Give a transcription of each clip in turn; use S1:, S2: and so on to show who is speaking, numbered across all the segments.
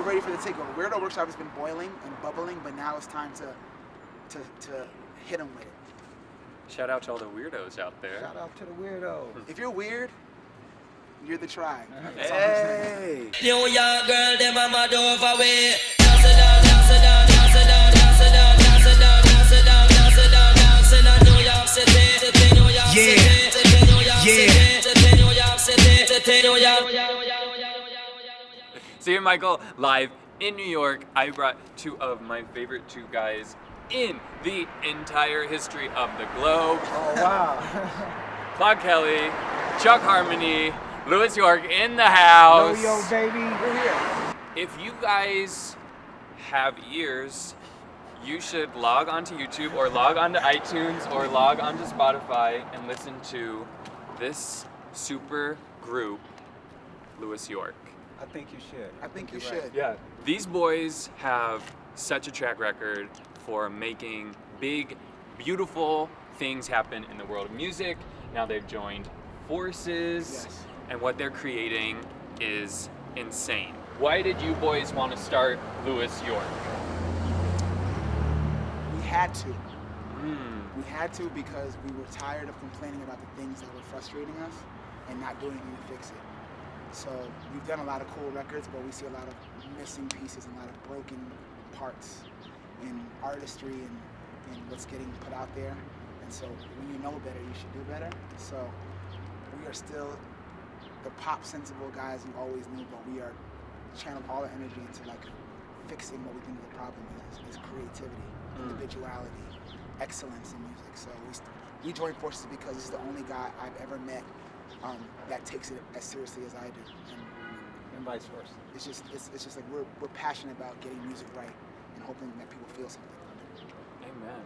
S1: we're ready for the takeover. Weirdo Workshop has been boiling and bubbling, but now it's time to hit them with it.
S2: Shout out to all the weirdos out there.
S3: Shout out to the weirdos.
S1: If you're weird, you're the tribe.
S2: Hey!
S4: New York girl, them a mad over way.
S2: So here, Michael, live in New York. I brought two of my favorite two guys in the entire history of the globe.
S3: Oh, wow.
S2: Claude Kelly, Chuck Harmony, Louis York in the house.
S3: Yo, baby.
S1: We're here.
S2: If you guys have ears, you should log onto YouTube or log onto iTunes or log onto Spotify and listen to this super group, Louis York.
S3: I think you should.
S1: I think you
S3: You're
S1: should.
S3: right.
S2: Yeah. These boys have such a track record for making big, beautiful things happen in the world of music. Now they've joined forces,
S1: Yes.
S2: and what they're creating is insane. Why did you boys want to start Louis York?
S1: We had to. We had to because we were tired of complaining about the things that were frustrating us and not doing anything to fix it. So we've done a lot of cool records, but we see a lot of missing pieces and a lot of broken parts in artistry and what's getting put out there. And so when you know better, you should do better. So we are still the pop sensible guys you always knew, but we are channeling all our energy into like fixing what we think the problem is creativity, individuality, excellence in music. So we joined forces because this is the only guy I've ever met that takes it as seriously as I do.
S3: And vice versa.
S1: It's just like we're passionate about getting music right and hoping that people feel something from it.
S2: Amen.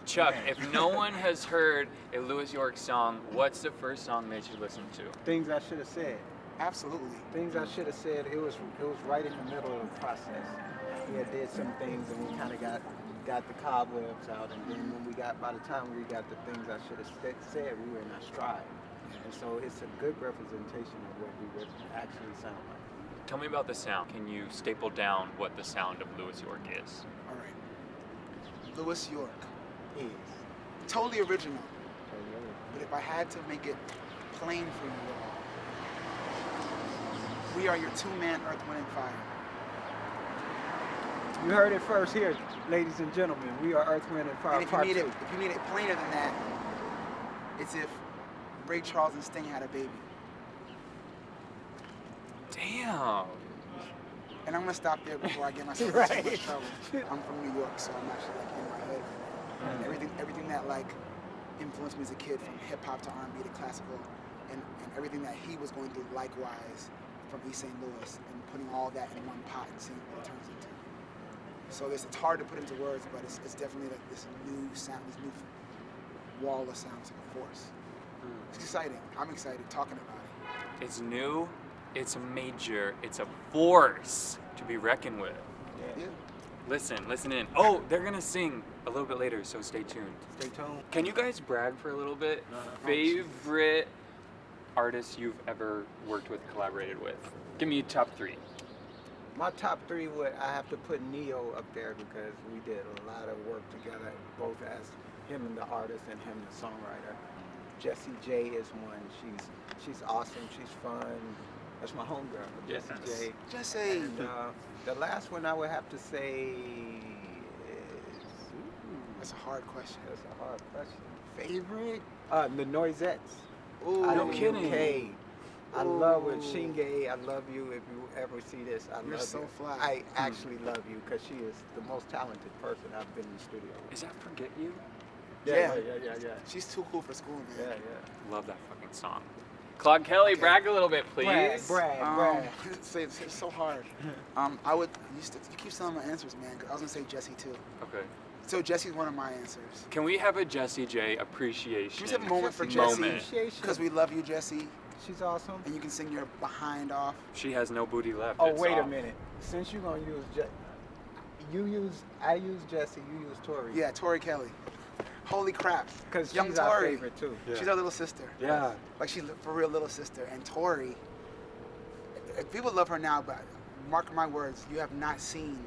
S2: Chuck, if no one has heard a Louis York song, what's the first song they should listen to?
S3: Things I should have said.
S1: Absolutely.
S3: Things I should have said. It was right in the middle of the process. We had did some things and we kind of got the cobwebs out, and then by the time we got the things I should have said, we were in our stride. And so it's a good representation of what we would actually sound like.
S2: Tell me about the sound. Can you staple down what the sound of Louis York is?
S1: All right. Louis York.
S3: Is.
S1: Totally original. But if I had to make it plain for you all, we are your two-man Earth, Wind, and Fire.
S3: You heard it first here, ladies and gentlemen. We are Earth, Wind, and Fire
S1: And if
S3: Part
S1: you
S3: 2.
S1: need it plainer than that, it's if Ray Charles and Sting had a baby.
S2: Damn.
S1: And I'm gonna stop there before I get myself in too much trouble. I'm from New York, so I'm actually like in my hood. And everything that like influenced me as a kid, from hip hop to R&B to classical, and everything that he was going through likewise from East St. Louis, and putting all that in one pot and seeing what it turns into. So it's hard to put into words, but it's definitely like this new sound, this new wall of sounds, like a force. It's exciting. I'm excited talking about it.
S2: It's new, it's major, it's a force to be reckoned with.
S1: Yeah.
S2: Listen in. Oh, they're gonna sing a little bit later, so stay tuned.
S3: Stay tuned.
S2: Can you guys brag for a little bit? Favorite artists you've ever worked with, collaborated with? Give me top 3.
S3: My top 3 I have to put Neo up there because we did a lot of work together, both as him and the artist and him the songwriter. Jessie J is one. She's awesome. She's fun. That's my homegirl,
S2: Yes.
S3: Jessie J.
S1: Just say
S3: And the last one I would have to say is.
S1: that's a hard question.
S3: That's a hard question.
S1: Favorite?
S3: The Noisettes.
S1: Ooh,
S3: Out
S2: no
S3: of the
S2: kidding.
S3: UK. I love it.
S1: Ooh.
S3: Shinge, I love you. If you ever see this, I
S1: You're
S3: love
S1: so
S3: you.
S1: fly.
S3: I actually love you because she is the most talented person I've been in the studio with.
S2: Is that Forget You?
S1: Yeah.
S3: Yeah.
S1: She's too cool for school, man.
S3: Yeah.
S2: Love that fucking song. Claude Kelly, brag a little bit, please.
S3: Brag.
S1: It's so hard. You keep selling my answers, man. 'Cause I was gonna say Jessie too.
S2: Okay.
S1: So Jessie's one of my answers.
S2: Can we have a Jessie J appreciation?
S1: Can we have a moment for
S2: moment?
S1: Jessie? Because we love you, Jessie,
S3: She's awesome.
S1: and you can sing your behind off.
S2: She has no booty left.
S3: Oh,
S2: It's
S3: wait a
S2: off.
S3: minute. Since you're gonna use I use Jessie, you use Tori.
S1: Yeah, Tori Kelly. Holy crap.
S3: Because
S1: Young
S3: she's our
S1: Tori.
S3: favorite too.
S1: She's our little sister.
S2: Yeah.
S1: Like she's for real little sister. And Tori, people love her now, but mark my words, you have not seen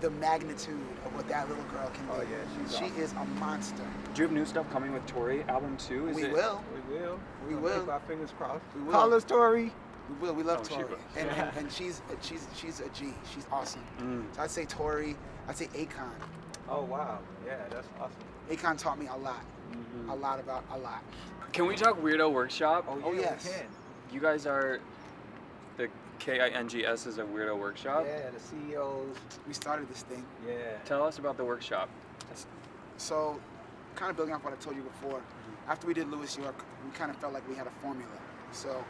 S1: the magnitude of what that little girl can do.
S3: Oh yeah, she's
S1: She
S3: awesome.
S1: is a monster.
S2: Do you have new stuff coming with Tori album too?
S1: We will.
S3: We will.
S1: We
S3: We'll
S1: will.
S3: Keep our fingers crossed.
S1: We will.
S3: Call us Tori.
S1: We will. We love
S2: Oh, she
S1: Tori,
S2: will.
S1: and she's a G. She's awesome. So I'd say Tori. I'd say Akon.
S3: Oh wow. Yeah, that's awesome.
S1: Akon taught me a lot. A lot about a lot.
S2: Can we talk Weirdo Workshop?
S1: Oh, yes.
S3: We can.
S2: You guys are the KINGS is a Weirdo Workshop.
S3: Yeah, the CEOs.
S1: We started this thing.
S3: Yeah.
S2: Tell us about the workshop.
S1: So, kind of building off what I told you before, after we did Lewis York, we kind of felt like we had a formula. So,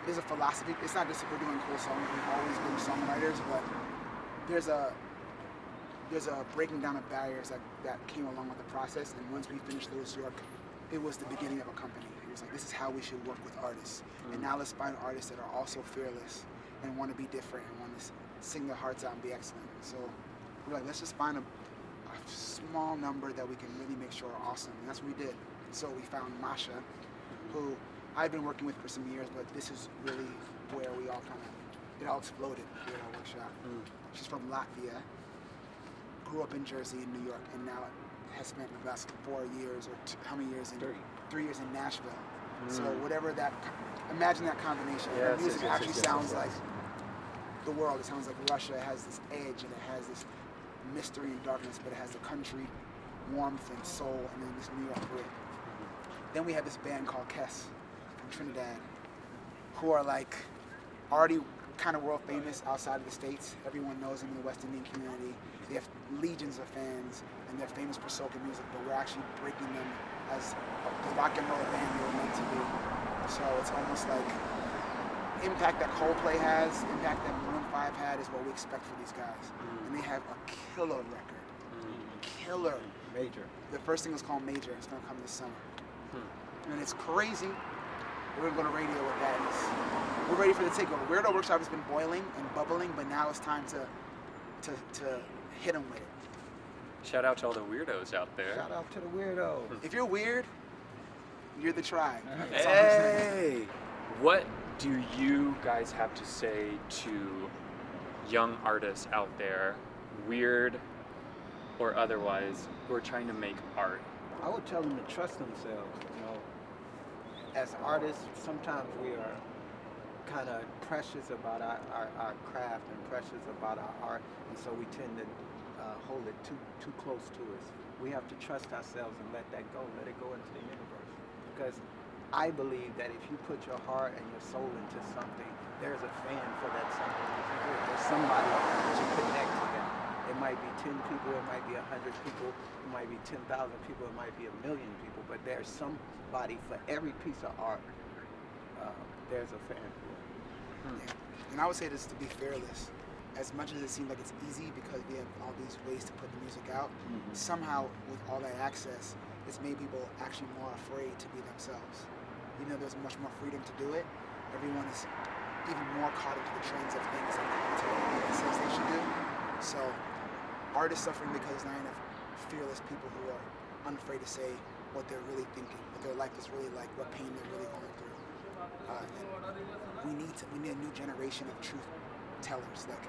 S1: it is a philosophy. It's not just that we're doing cool songs. We've always been songwriters, but there's a breaking down of barriers that came along with the process. And once we finished Lewis York, it was the beginning of a company. It was like, this is how we should work with artists. And now let's find artists that are also fearless and want to be different and want to sing their hearts out and be excellent. So we're like, let's just find a small number that we can really make sure are awesome. And that's what we did. So we found Masha, who I've been working with for some years, but this is really where we all it all exploded here at our workshop. She's from Latvia, grew up in Jersey and New York, and now has spent the last 4 years or how many years in 3 years in Nashville. So whatever imagine that combination. Her music actually sounds like the world. It sounds like Russia. It has this edge and it has this mystery and darkness, but it has the country warmth and soul, and then this New York grit. Then we have this band called Kess from Trinidad, who are like already kind of world famous outside of the States. Everyone knows them in the West Indian community. They have legions of fans, and they're famous for soca music, but we're actually breaking them as the rock and roll band they were meant to be. So it's almost like impact that Coldplay has, impact that Maroon 5 had is what we expect for these guys. And they have a killer record. Killer.
S3: Major.
S1: The first thing is called Major. It's gonna come this summer. And it's crazy. We're gonna go to radio with that. We're ready for the takeover. Weirdo Workshop has been boiling and bubbling, but now it's time to hit them with it.
S2: Shout out to all the weirdos out there.
S3: Shout out to the weirdo.
S1: If you're weird, you're the tribe. That's all I'm saying.
S2: Hey! What do you guys have to say to young artists out there, weird or otherwise, who are trying to make art?
S3: I would tell them to trust themselves. You know, as artists, sometimes we are kind of precious about our craft and precious about our art, and so we tend to hold it too close to us. We have to trust ourselves and let that go, let it go into the universe. Because I believe that if you put your heart and your soul into something, there's a fan for that something. There's somebody that you connect to that. It might be 10 people, it might be 100 people, it might be 10,000 people, it might be 1 million people, but there's somebody for every piece of art. There's a fan for it.
S1: Yeah. And I would say this to be fearless. As much as it seems like it's easy because we have all these ways to put the music out, somehow with all that access, it's made people actually more afraid to be themselves. Even though there's much more freedom to do it, everyone is even more caught into the trends of things that everyone says they should do. So art is suffering because there's not enough fearless people who are unafraid to say what they're really thinking, what their life is really like, what pain they're really going through. And we need a new generation of truth tellers. Like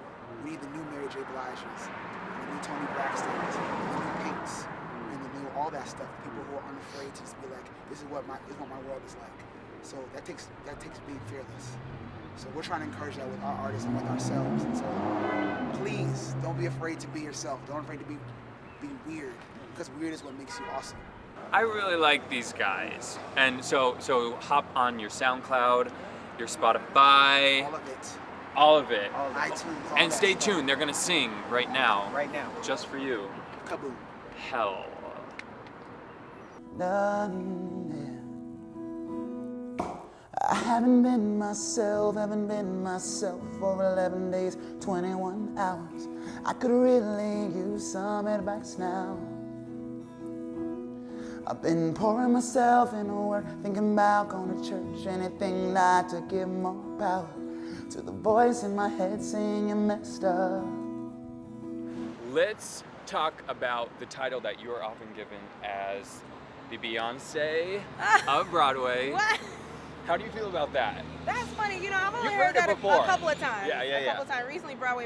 S1: we need the new Mary J. Blige's, the new Tony Braxton's, the new Pinks, and the new all that stuff. People who are unafraid to just be like, this is what my world is like. So that takes being fearless. So we're trying to encourage that with our artists and with ourselves. And so please don't be afraid to be yourself. Don't be afraid to be weird, because weird is what makes you awesome.
S2: I really like these guys. And so hop on your SoundCloud, your Spotify,
S1: All of it.
S2: all of it.
S1: iTunes, all
S2: And
S1: that
S2: stay
S1: stuff.
S2: tuned, they're gonna sing right now.
S3: Right now.
S2: Just for you.
S1: Kaboom.
S2: Hell.
S5: I haven't been myself for 11 days, 21 hours. I could really use some advice now. I've been pouring myself into work, thinking about going to church, anything not to give more power to the voice in my head saying you messed up.
S2: Let's talk about the title that you are often given as the Beyonce of Broadway.
S6: What?
S2: How do you feel about that?
S6: That's funny. You know, I've only
S2: You've
S6: heard
S2: heard it
S6: that a
S2: before.
S6: couple of times.
S2: Yeah, yeah,
S6: a
S2: yeah.
S6: couple of times. Recently, Broadway